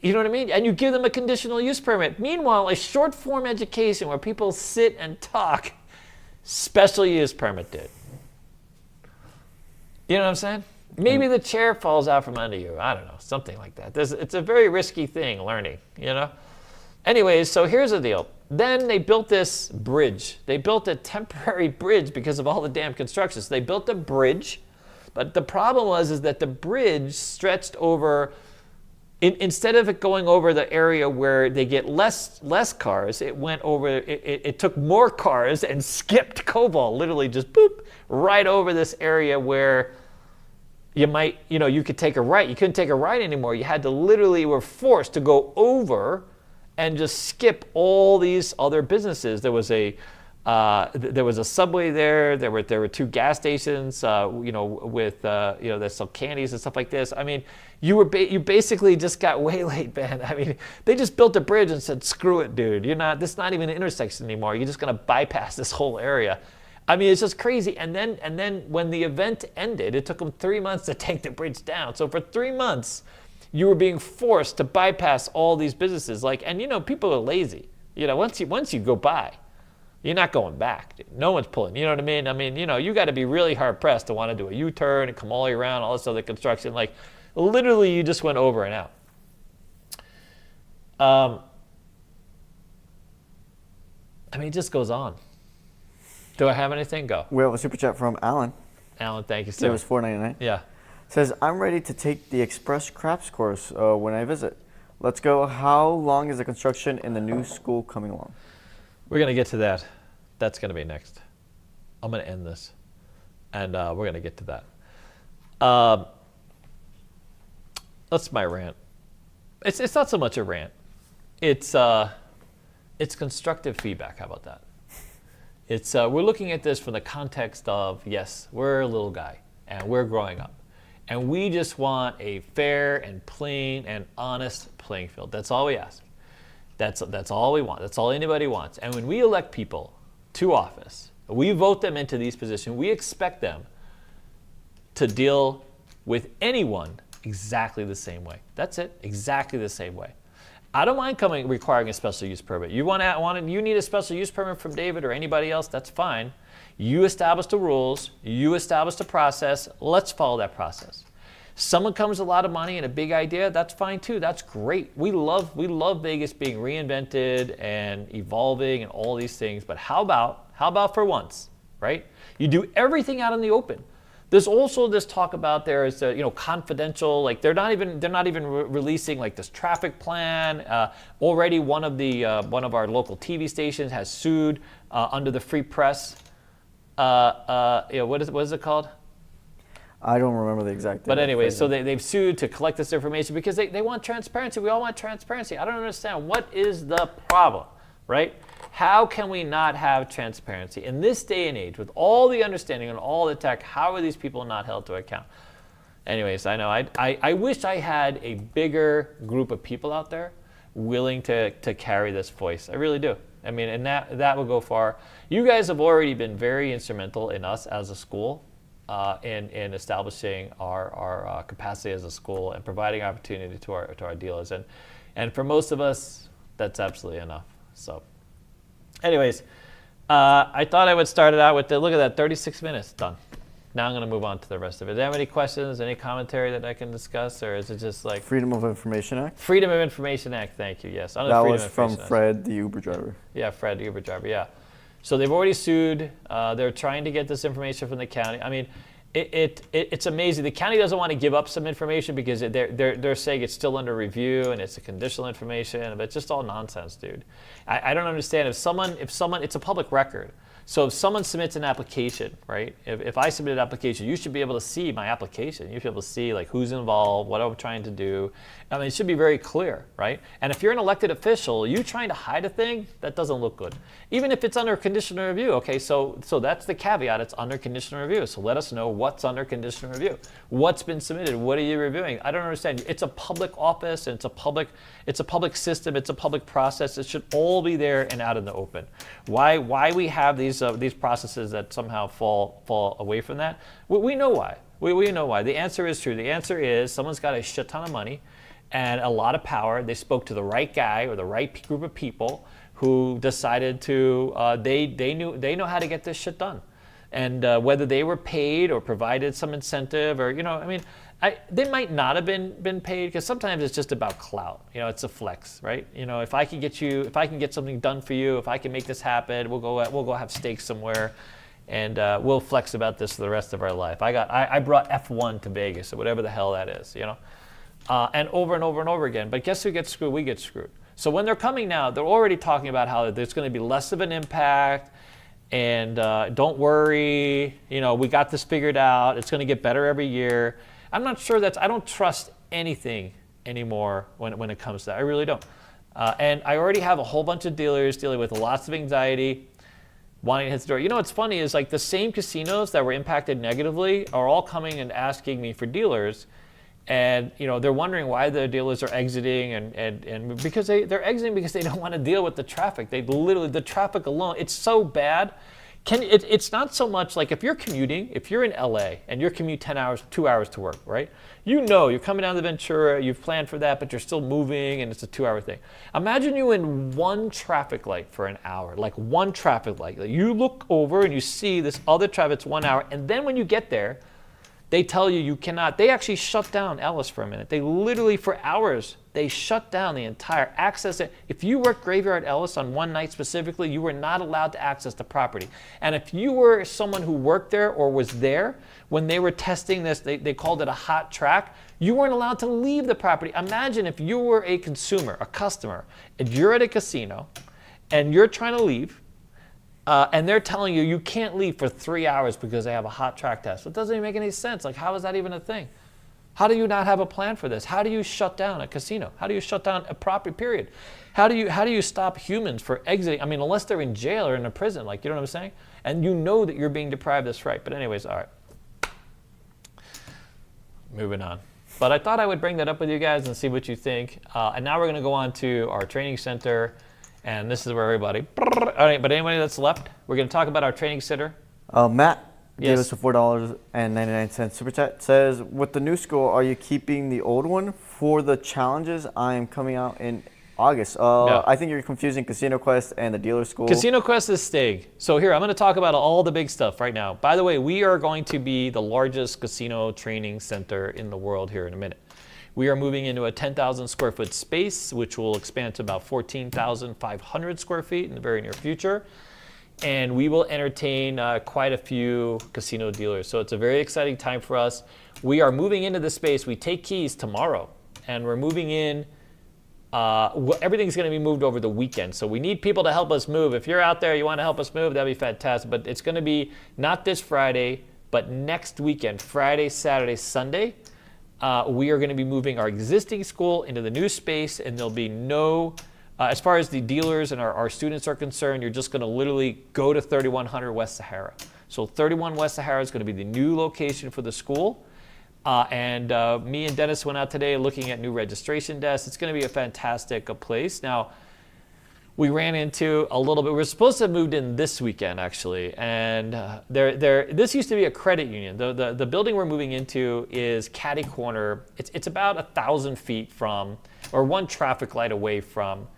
Speaker 1: You know what I mean? And you give them a conditional use permit. Meanwhile, a short form education where people sit and talk, special use permit, dude. You know what I'm saying? Maybe the chair falls out from under you. I don't know, something like that. It's a very risky thing, learning, you know? Anyways, so here's the deal. Then they built this bridge. They built a temporary bridge because of all the damn constructions. They built a bridge, but the problem was that the bridge stretched over, instead of it going over the area where they get less cars, it went over, it took more cars and skipped Cobalt, literally just boop, right over this area where you could take a right. You couldn't take a right anymore. You had to literally, were forced to go over and just skip all these other businesses. There was a Subway there. There were 2 gas stations, with that sell candies and stuff like this. I mean, you basically just got waylaid, man. I mean, they just built a bridge and said, "Screw it, dude. This is not even an intersection anymore. You're just gonna bypass this whole area." I mean, it's just crazy. And then when the event ended, it took them 3 months to take the bridge down. So for 3 months, you were being forced to bypass all these businesses. People are lazy. Once you go by, you're not going back. Dude. No one's pulling. You know what I mean? I mean, you got to be really hard pressed to want to do a U-turn and come all the way around, all this other construction. Like, literally, you just went over and out. I mean, it just goes on. Do I have anything? Go.
Speaker 2: We have a super chat from Alan.
Speaker 1: Alan, thank you, sir.
Speaker 2: It was $4.99.
Speaker 1: Yeah.
Speaker 2: Says, I'm ready to take the Express Craps course when I visit. Let's go. How long is the construction in the new school coming along?
Speaker 1: We're going to get to that. That's going to be next. I'm going to end this, and we're going to get to that. That's my rant. It's not so much a rant. It's constructive feedback. How about that? We're looking at this from the context of, yes, we're a little guy, and we're growing up. And we just want a fair and plain and honest playing field. That's all we ask. That's all we want. That's all anybody wants. And when we elect people to office, we vote them into these positions, we expect them to deal with anyone exactly the same way. That's it, exactly the same way. I don't mind requiring a special use permit. You need a special use permit from David or anybody else, that's fine. You establish the rules, you establish the process, let's follow that process. Someone comes with a lot of money and a big idea, that's fine too. That's great. We love Vegas being reinvented and evolving and all these things. But how about for once, right? You do everything out in the open. There's also this talk about there is confidential, like they're not even releasing like this traffic plan. Already one of our local TV stations has sued under the free press. What is it called?
Speaker 2: I don't remember the exact.
Speaker 1: But anyway, so they've sued to collect this information because they want transparency. We all want transparency. I don't understand. What is the problem, right? How can we not have transparency? In this day and age, with all the understanding and all the tech, how are these people not held to account? Anyways, I know I wish I had a bigger group of people out there willing to carry this voice. I really do. I mean, and that will go far. You guys have already been very instrumental in us as a school. In establishing our capacity as a school and providing opportunity to our dealers, and for most of us, that's absolutely enough. So, anyways, I thought I would start it out with look at that, 36 minutes done. Now I'm going to move on to the rest of it. Do you have any questions, any commentary that I can discuss, or is it just like
Speaker 2: Freedom of Information Act?
Speaker 1: Freedom of Information Act? Thank you. Yes,
Speaker 2: that was from Fred, the Uber driver.
Speaker 1: Yeah, Fred, the Uber driver. Yeah. So they've already sued. They're trying to get this information from the county. I mean, it's amazing. The county doesn't want to give up some information because they're saying it's still under review and it's a conditional information, but it's just all nonsense, dude. I don't understand. If someone, it's a public record. So if someone submits an application, right? If I submit an application, you should be able to see my application. You should be able to see like who's involved, what I'm trying to do. I mean, it should be very clear, right? And if you're an elected official, you trying to hide a thing, that doesn't look good. Even if it's under conditional review, okay? So that's the caveat. It's under conditional review. So let us know what's under conditional review. What's been submitted? What are you reviewing? I don't understand. It's a public office. And it's a public system. It's a public process. It should all be there and out in the open. Why we have these processes that somehow fall away from that? We know why. We know why. The answer is true. The answer is someone's got a shit ton of money and a lot of power. They spoke to the right guy or the right group of people who decided to. They know how to get this shit done, and whether they were paid or provided some incentive or I mean. They might not have been paid because sometimes it's just about clout. It's a flex, right? If I can get something done for you, if I can make this happen, we'll go have steak somewhere, and we'll flex about this for the rest of our life. I brought F1 to Vegas or whatever the hell that is, and over and over and over again. But guess who gets screwed? We get screwed. So when they're coming now, they're already talking about how there's going to be less of an impact. And don't worry, we got this figured out. It's going to get better every year. I'm not sure I don't trust anything anymore when it comes to that. I really don't. And I already have a whole bunch of dealers dealing with lots of anxiety, wanting to hit the door. What's funny is like the same casinos that were impacted negatively are all coming and asking me for dealers. And they're wondering why the dealers are exiting and because they're exiting because they don't want to deal with the traffic. The traffic alone, it's so bad. It's not so much like if you're commuting, if you're in LA and you commute 10 hours, 2 hours to work, right? You're coming down to Ventura, you've planned for that, but you're still moving and it's a 2-hour thing. Imagine you in one traffic light for an hour, like one traffic light. You look over and you see this other traffic, it's 1 hour, and then when you get there, they tell you cannot. They actually shut down Ellis for a minute. They literally, for hours, they shut down the entire access. If you worked graveyard Ellis on one night specifically, you were not allowed to access the property. And if you were someone who worked there or was there when they were testing this, they called it a hot track, you weren't allowed to leave the property. Imagine if you were a consumer, a customer, and you're at a casino and you're trying to leave, and they're telling you can't leave for 3 hours because they have a hot track test. It doesn't even make any sense. Like, how is that even a thing? How do you not have a plan for this? How do you shut down a casino? How do you shut down a property, period? How do you stop humans from exiting? I mean, unless they're in jail or in a prison, like, you know what I'm saying? And that you're being deprived of this right. But anyways, all right. Moving on. But I thought I would bring that up with you guys and see what you think. And now we're going to go on to our training center. And this is where everybody, all right, but anybody that's left, we're going to talk about our training center.
Speaker 2: Matt gave
Speaker 1: Yes.
Speaker 2: us a $4.99 super chat. Says, with the new school, are you keeping the old one for the challenges? I am coming out in August.
Speaker 1: Yeah.
Speaker 2: I think you're confusing Casino Quest and the dealer school.
Speaker 1: Casino Quest is staying. So here, I'm going to talk about all the big stuff right now. By the way, we are going to be the largest casino training center in the world here in a minute. We are moving into a 10,000 square foot space, which will expand to about 14,500 square feet in the very near future. And we will entertain quite a few casino dealers. So it's a very exciting time for us. We are moving into the space. We take keys tomorrow, and we're moving in. Everything's going to be moved over the weekend. So we need people to help us move. If you're out there, you want to help us move, that'd be fantastic. But it's going to be not this Friday, but next weekend, Friday, Saturday, Sunday. We are going to be moving our existing school into the new space, and there'll be no, as far as the dealers and our students are concerned, you're just going to literally go to 3100 West Sahara. So 31 West Sahara is going to be the new location for the school. And me and Dennis went out today looking at new registration desks. It's going to be a fantastic place. Now, we ran into a little bit. We were supposed to have moved in this weekend, actually. And this used to be a credit union. The building we're moving into is catty corner. It's about 1,000 feet from, or one traffic light away from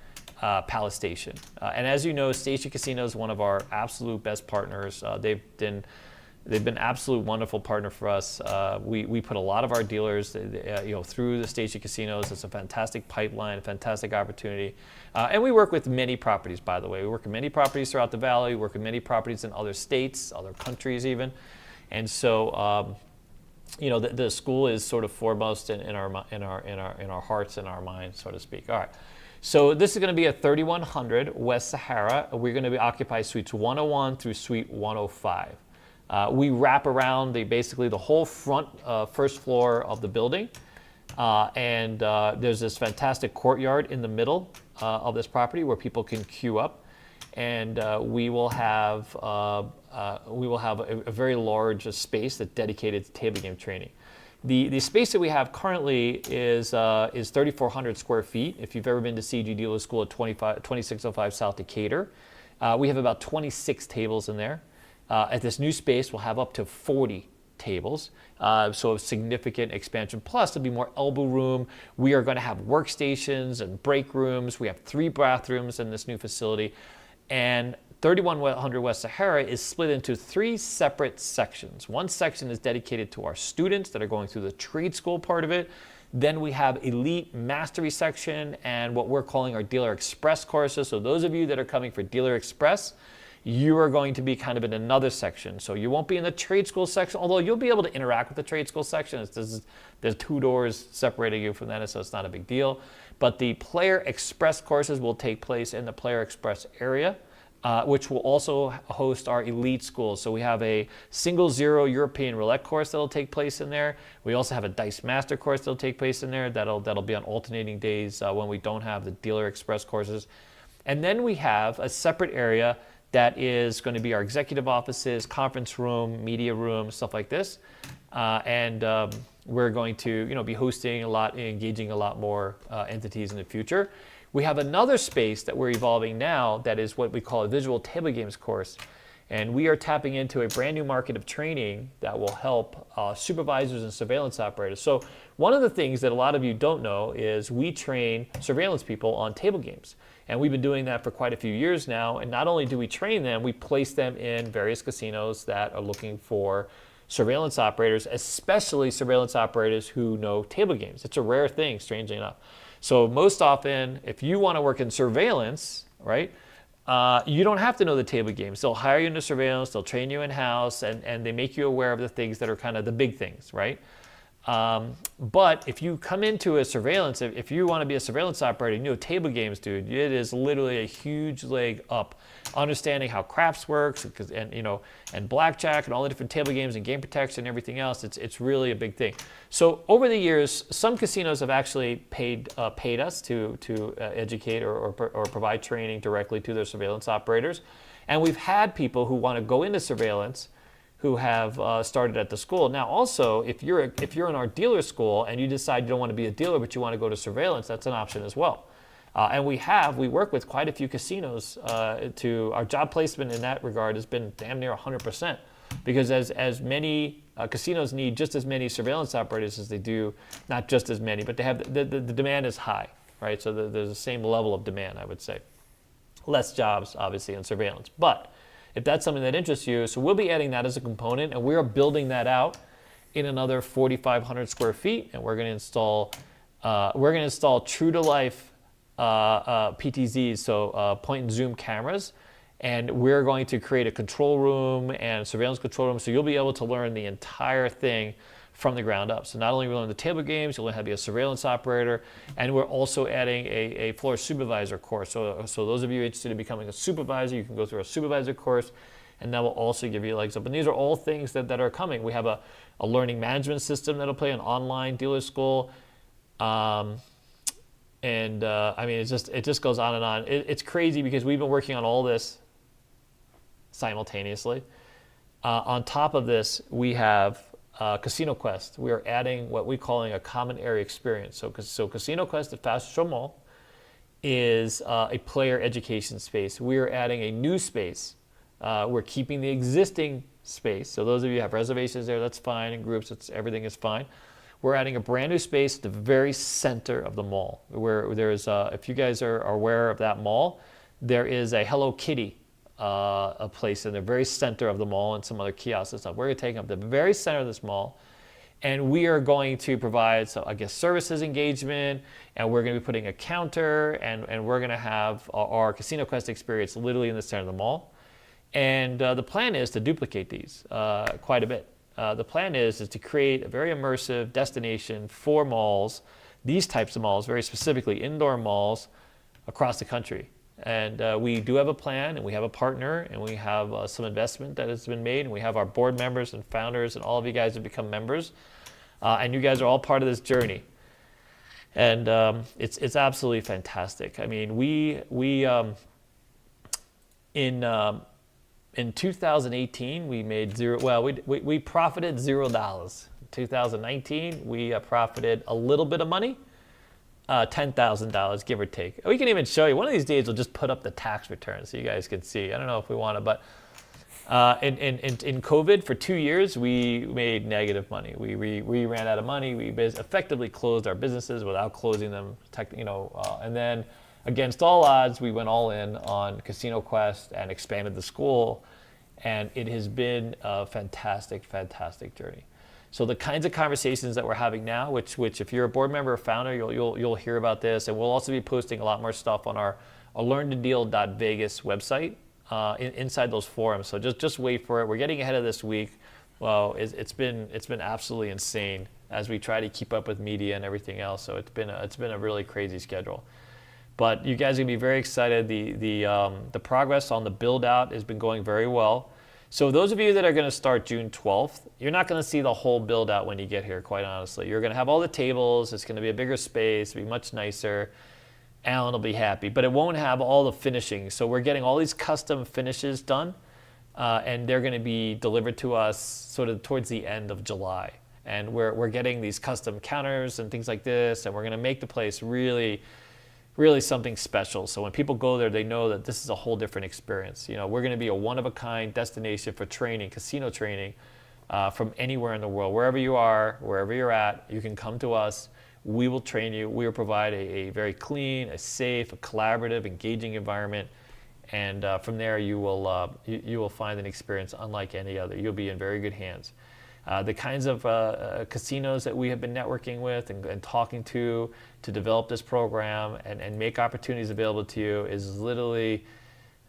Speaker 1: Palace Station. And as you know, Station Casino is one of our absolute best partners. They've been absolute wonderful partner for us. We put a lot of our dealers, through the Station Casinos. It's a fantastic pipeline, a fantastic opportunity, and we work with many properties. By the way, we work with many properties throughout the valley. We work with many properties in other states, other countries, even. And so, the school is sort of foremost in our hearts and our minds, so to speak. All right. So this is going to be at 3100 West Sahara. We're going to be occupy suites 101 through suite 105. We wrap around basically the whole front first floor of the building, and there's this fantastic courtyard in the middle of this property where people can queue up, and we will have a very large space that's dedicated to table game training. The space that we have currently is 3,400 square feet. If you've ever been to CEG Dealer School at 2605 South Decatur, we have about 26 tables in there. At this new space, we'll have up to 40 tables, so a significant expansion. Plus, there'll be more elbow room. We are going to have workstations and break rooms. We have 3 bathrooms in this new facility. And 3100 West Sahara is split into 3 separate sections. One section is dedicated to our students that are going through the trade school part of it. Then we have elite mastery section and what we're calling our Dealer Express courses. So those of you that are coming for Dealer Express, you are going to be kind of in another section. So you won't be in the trade school section, although you'll be able to interact with the trade school section. There's 2 doors separating you from that, so it's not a big deal. But the Player Express courses will take place in the Player Express area, which will also host our elite schools. So we have a single zero European roulette course that'll take place in there. We also have a Dice Master course that'll take place in there. That'll be on alternating days when we don't have the Dealer Express courses. And then we have a separate area that is going to be our executive offices, conference room, media room, stuff like this. And we're going to be hosting a lot, engaging a lot more entities in the future. We have another space that we're evolving now that is what we call a visual table games course. And we are tapping into a brand new market of training that will help supervisors and surveillance operators. So one of the things that a lot of you don't know is we train surveillance people on table games. And we've been doing that for quite a few years now. And not only do we train them, we place them in various casinos that are looking for surveillance operators, especially surveillance operators who know table games. It's a rare thing, strangely enough. So most often, if you want to work in surveillance, right, you don't have to know the table games. They'll hire you into surveillance, they'll train you in-house, and they make you aware of the things that are kind of the big things, right? But if you come into a surveillance, if you want to be a surveillance operator, you know table games, dude, it is literally a huge leg up. Understanding how craps works, and blackjack and all the different table games and game protection and everything else, it's really a big thing. So over the years, some casinos have actually paid us to educate or provide training directly to their surveillance operators, and we've had people who want to go into surveillance who have started at the school. Now also, if you're in our dealer school and you decide you don't want to be a dealer but you want to go to surveillance, that's an option as well. And we work with quite a few casinos. Our job placement in that regard has been damn near 100%, because as many casinos need just as many surveillance operators as they do, not just as many, but they have the demand is high. right? So there's the same level of demand, I would say. Less jobs, obviously, in surveillance. But if that's something that interests you, so we'll be adding that as a component, and we're building that out in another 4,500 square feet, and we're going to install true to life PTZs, so point and zoom cameras, and we're going to create a control room and surveillance control room, so you'll be able to learn the entire thing from the ground up. So not only will you learn the table games, you'll learn how to be a surveillance operator, and we're also adding a floor supervisor course. So those of you interested in becoming a supervisor, you can go through a supervisor course, and that will also give you legs up. And these are all things that are coming. We have a learning management system that'll play an online dealer school. I mean, it just goes on and on. It's crazy because we've been working on all this simultaneously. On top of this, we have Casino Quest. We are adding what we're calling a common area experience. So Casino Quest at Fashion Show Mall is a player education space. We are adding a new space. We're keeping the existing space. So those of you who have reservations there, that's fine. In groups, everything is fine. We're adding a brand new space at the very center of the mall, where there's, if you guys are aware of that mall, there is a Hello Kitty a place in the very center of the mall and some other kiosks and stuff. We're going to take up the very center of this mall, and we are going to provide, so I guess, services engagement, and we're going to be putting a counter, and we're going to have our Casino Quest experience literally in the center of the mall. And the plan is to duplicate these quite a bit. The plan is to create a very immersive destination for malls, these types of malls, very specifically indoor malls across the country. And we do have a plan, and we have a partner, and we have some investment that has been made, and we have our board members and founders, and all of you guys have become members, and you guys are all part of this journey. And it's absolutely fantastic. I mean, in 2018, we made we profited $0. In 2019, we profited a little bit of money, $10,000, give or take. We can even show you. One of these days, we'll just put up the tax return so you guys can see. I don't know if we want to, but in COVID, for 2 years, we made negative money. We ran out of money. We effectively closed our businesses without closing them, and then against all odds, we went all in on Casino Quest and expanded the school, and it has been a fantastic, fantastic journey. So the kinds of conversations that we're having now, which if you're a board member or founder, you'll hear about this, and we'll also be posting a lot more stuff on our learntodeal.vegas website inside those forums. So just wait for it. We're getting ahead of this week. Well, it's been absolutely insane as we try to keep up with media and everything else. So it's been a really crazy schedule. But you guys are gonna be very excited. The progress on the build out has been going very well. So those of you that are gonna start June 12th, you're not gonna see the whole build out when you get here, quite honestly. You're gonna have all the tables, it's gonna be a bigger space, it'll be much nicer. Alan will be happy, but it won't have all the finishing. So we're getting all these custom finishes done, and they're gonna be delivered to us sort of towards the end of July. And we're getting these custom counters and things like this, and we're gonna make the place really something special. So when people go there, they know that this is a whole different experience. You know, we're going to be a one-of-a-kind destination for training, casino training, from anywhere in the world. Wherever you are, wherever you're at, you can come to us. We will train you. We will provide a very clean, a safe, a collaborative, engaging environment. And from there, you will find an experience unlike any other. You'll be in very good hands. The kinds of casinos that we have been networking with and talking to develop this program and make opportunities available to you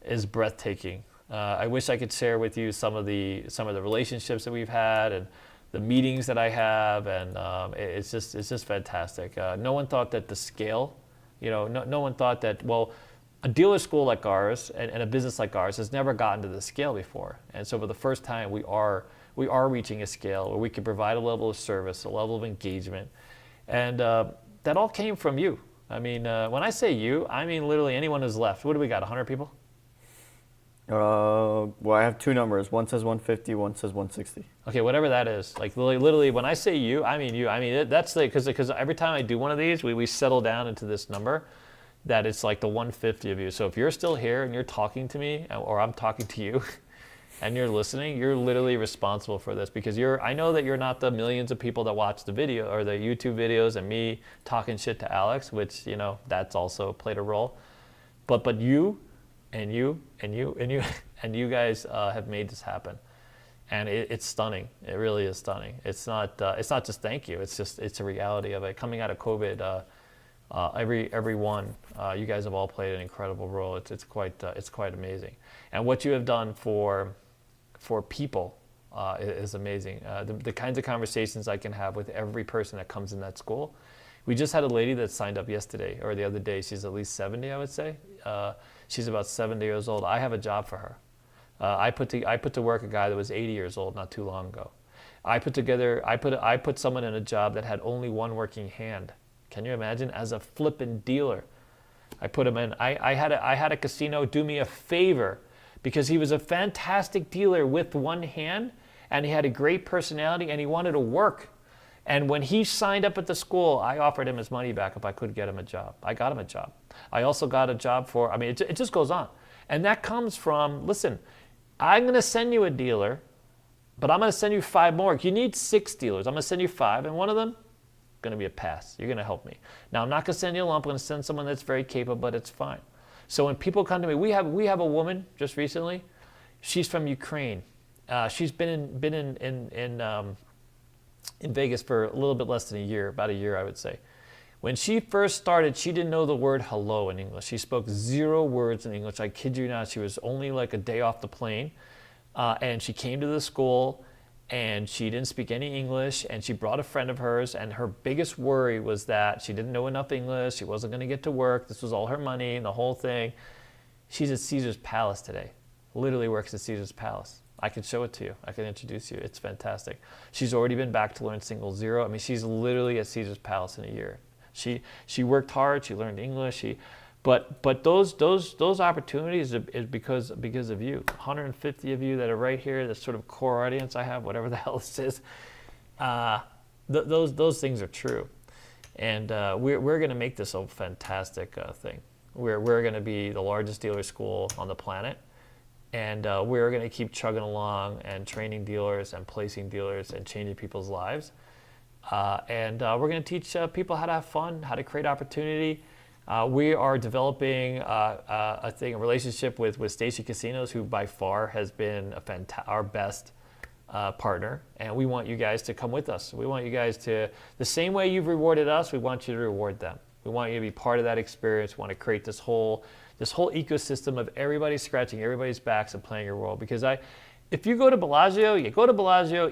Speaker 1: is breathtaking. I wish I could share with you some of the relationships that we've had and the meetings that I have, and it's just fantastic. No one thought that the scale, no one thought that, well, a dealer school like ours and a business like ours has never gotten to this scale before. And so for the first time, we are reaching a scale where we can provide a level of service, a level of engagement. And that all came from you. I mean, when I say you, I mean literally anyone who's left. What do we got, 100 people?
Speaker 2: Well, I have two numbers. One says 150, one says 160.
Speaker 1: Okay, whatever that is. Like literally, when I say you, I mean you. I mean, that's because every time I do one of these, we settle down into this number that it's like the 150 of you. So if you're still here and you're talking to me, or I'm talking to you, and you're listening, you're literally responsible for this, because I know that you're not the millions of people that watch the video or the YouTube videos and me talking shit to Alex, which, you know, that's also played a role. But you and you and you and you and you guys have made this happen. And it's stunning. It really is stunning. It's not just thank you. It's a reality of it. Coming out of COVID, everyone, you guys have all played an incredible role. It's quite amazing. And what you have done for people is amazing. The kinds of conversations I can have with every person that comes in that school. We just had a lady that signed up yesterday or the other day. She's at least 70, I would say. She's about 70 years old. I have a job for her. I put to work a guy that was 80 years old not too long ago. I put someone in a job that had only one working hand. Can you imagine? As a flippin' dealer, I put him in. I had a casino do me a favor because he was a fantastic dealer with one hand, and he had a great personality, and he wanted to work. And when he signed up at the school, I offered him his money back if I could get him a job. I got him a job. I also got a job for, I mean, it just goes on. And that comes from, listen, I'm going to send you a dealer, but I'm going to send you 5 more. You need 6 dealers. I'm going to send you 5, and one of them going to be a pass. You're going to help me. Now, I'm not going to send you a lump. I'm going to send someone that's very capable, but it's fine. So when people come to me, we have a woman just recently. She's from Ukraine. She's been in Vegas for a little bit less than a year, about a year, I would say. When she first started, she didn't know the word hello in English. She spoke 0 words in English. I kid you not. She was only like a day off the plane. And she came to the school, and she didn't speak any English, and she brought a friend of hers, and her biggest worry was that she didn't know enough English. She wasn't going to get to work. This was all her money and the whole thing. She's at Caesar's Palace today. Literally works at Caesar's Palace. I can show it to you. I can introduce you. It's fantastic. She's already been back to learn single zero. I mean, she's literally at Caesar's Palace in a year. She worked hard. She learned English. But those opportunities is because of you. 150 of you that are right here. This sort of core audience I have, whatever the hell this is. Those things are true, and we're going to make this a fantastic thing. We're going to be the largest dealer school on the planet, and we're going to keep chugging along and training dealers and placing dealers and changing people's lives. And we're going to teach people how to have fun, how to create opportunity. We are developing a relationship with Stacy Casinos, who by far has been our best partner. And we want you guys to come with us. We want you guys to, the same way you've rewarded us, we want you to reward them. We want you to be part of that experience. We want to create this whole ecosystem of everybody scratching everybody's backs and playing your role. Because if you go to Bellagio,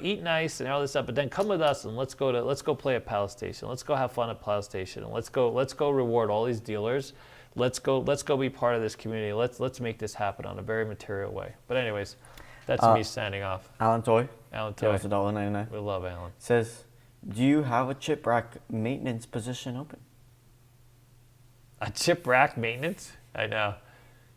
Speaker 1: eat nice and all this stuff, but then come with us and let's go play at Palace Station. Let's go have fun at Palace Station, and let's go reward all these dealers. Let's go be part of this community. Let's make this happen on a very material way. But anyways, that's me signing off.
Speaker 2: Alan Toy.
Speaker 1: Alan Toy.
Speaker 2: That was $1.99.
Speaker 1: We love Alan.
Speaker 2: Says, do you have a chip rack maintenance position open?
Speaker 1: A chip rack maintenance? I know.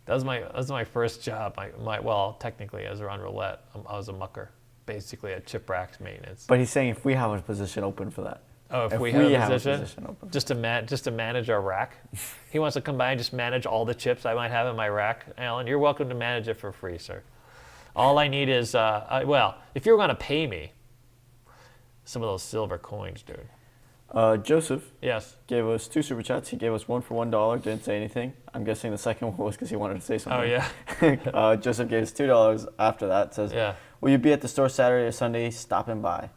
Speaker 1: That was my first job. Well, technically, as around roulette, I was a mucker, basically at chip racks maintenance.
Speaker 2: But he's saying if we have a position open for that.
Speaker 1: Oh, if we have a position open, just to manage our rack. He wants to come by and just manage all the chips I might have in my rack. Alan, you're welcome to manage it for free, sir. All I need is if you're going to pay me, some of those silver coins, dude.
Speaker 2: Joseph
Speaker 1: Yes.
Speaker 2: gave us 2 super chats. He gave us one for $1, didn't say anything. I'm guessing the second one was because he wanted to say something.
Speaker 1: Oh, yeah.
Speaker 2: Joseph gave us $2 after that. Says,
Speaker 1: yeah.
Speaker 2: Will you be at the store Saturday or Sunday stopping by?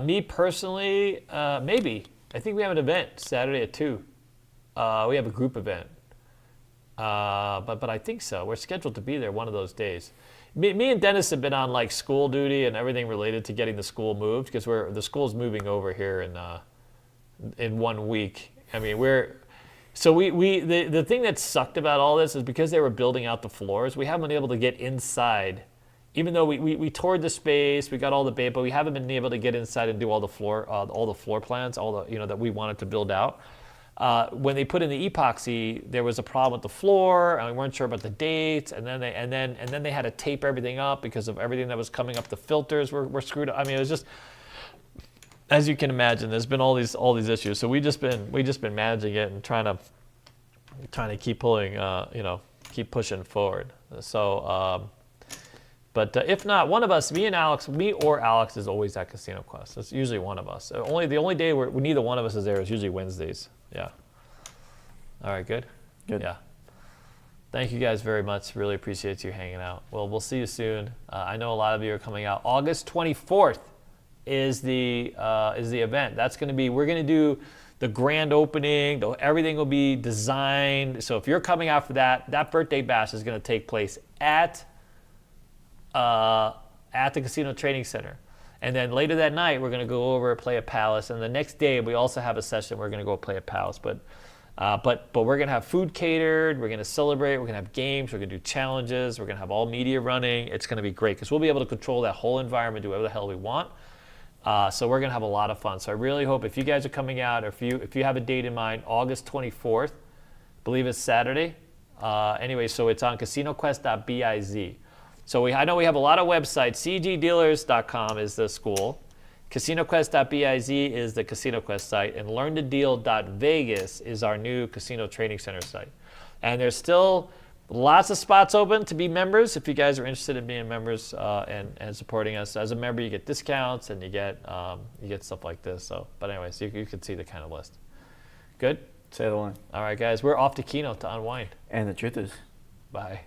Speaker 1: Me personally, maybe. I think we have an event Saturday at 2. We have a group event. But I think so. We're scheduled to be there one of those days. Me and Dennis have been on like school duty and everything related to getting the school moved, because the school's moving over here in 1 week. I mean, the thing that sucked about all this is because they were building out the floors, we haven't been able to get inside. Even though we toured the space, we got all the but we haven't been able to get inside and do all the floor plans, that we wanted to build out. When they put in the epoxy, there was a problem with the floor, and we weren't sure about the dates. And then they had to tape everything up because of everything that was coming up. The filters were screwed up. I mean, it was just, as you can imagine, there's been all these issues. So we just been managing it and trying to keep pulling, keep pushing forward. So But if not, one of us, me or Alex is always at Casino Quest. It's usually one of us. The only day where neither one of us is there is usually Wednesdays. Yeah. All right, good?
Speaker 2: Good.
Speaker 1: Yeah. Thank you guys very much. Really appreciate you hanging out. Well, we'll see you soon. I know a lot of you are coming out. August 24th is the event. That's going to be, we're going to do the grand opening. Everything will be designed. So if you're coming out for that birthday bash is going to take place at the Casino Training Center. And then later that night, we're going to go over and play at Palace. And the next day, we also have a session. We're going to go play at Palace. But we're going to have food catered. We're going to celebrate. We're going to have games. We're going to do challenges. We're going to have all media running. It's going to be great because we'll be able to control that whole environment, do whatever the hell we want. So we're going to have a lot of fun. So I really hope if you guys are coming out, or if you have a date in mind, August 24th, I believe it's Saturday. Anyway, so it's on casinoquest.biz. So I know we have a lot of websites. CEGdealers.com is the school. CasinoQuest.biz is the Casino Quest site. And LearnToDeal.vegas is our new Casino Training Center site. And there's still lots of spots open to be members. If you guys are interested in being members and supporting us. As a member, you get discounts and you get stuff like this. So, but anyways, you can see the kind of list. Good?
Speaker 2: Say the one.
Speaker 1: All right, guys. We're off to Keynote to unwind.
Speaker 2: And the truth is.
Speaker 1: Bye.